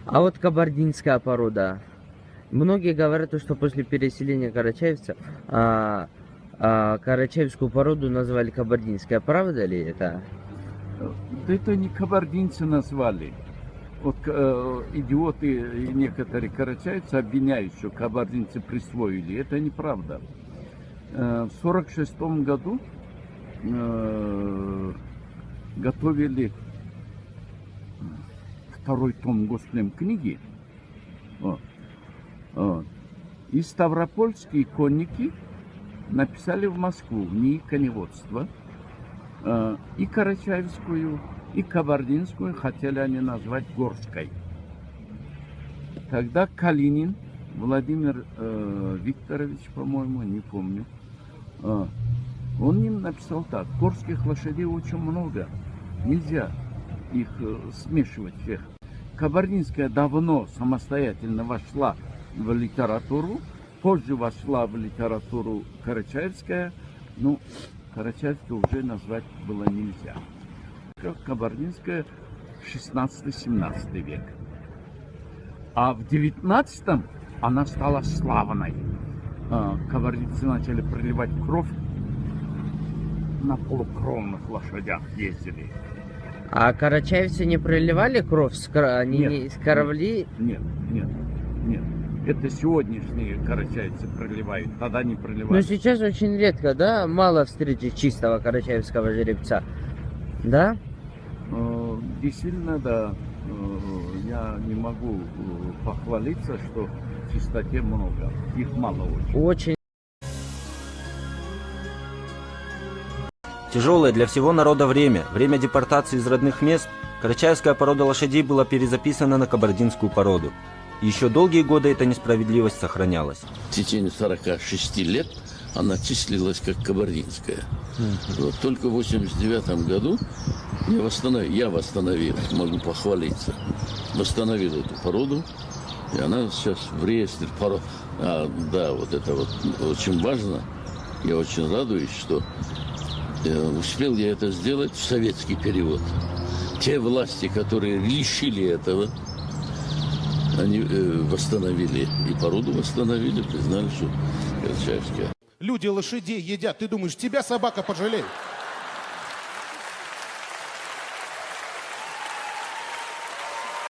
А вот кабардинская порода. Многие говорят, что после переселения карачаевцев карачаевскую породу назвали кабардинская. Правда ли это? Да это не кабардинцы назвали. Вот идиоты и некоторые карачаевцы обвиняют, что кабардинцы присвоили. Это неправда. В 1946 году готовили второй том Госплемкниги. И ставропольские конники написали в Москву в НИИ коневодства и карачаевскую, и кабардинскую хотели они назвать горской. Тогда Калинин Владимир Викторович, по-моему, не помню, он им написал так: горских лошадей очень много, нельзя их смешивать всех. Кабардинская давно самостоятельно вошла в литературу, позже вошла в литературу карачаевская, ну, карачаевскую уже назвать было нельзя. Кабардинская 16-17 век. А в 19-м она стала славной. Кабардинцы начали проливать кровь, на полукровных лошадях ездили. А карачаевцы не проливали кровь? Они Нет, не скоровли? Нет. Это сегодняшние карачаевцы проливают, тогда не Но проливали. сейчас очень редко, да? Мало встретить чистого карачаевского жеребца. Да? Действительно, да. Я не могу похвалиться, что в чистоте много. Их мало очень. Очень. Тяжелое для всего народа время депортации из родных мест, карачаевская порода лошадей была перезаписана на кабардинскую породу. И еще долгие годы эта несправедливость сохранялась. В течение 46 лет она числилась как кабардинская. Вот только в 89 году я восстановил, могу похвалиться, восстановил эту породу, и она сейчас в реестре пород. Да, вот это вот очень важно. Я очень радуюсь, что успел я это сделать в советский период. Те власти, которые лишили этого, они восстановили и породу восстановили, признали, что карачаевская. Люди лошадей едят, ты думаешь, тебя собака пожалеет?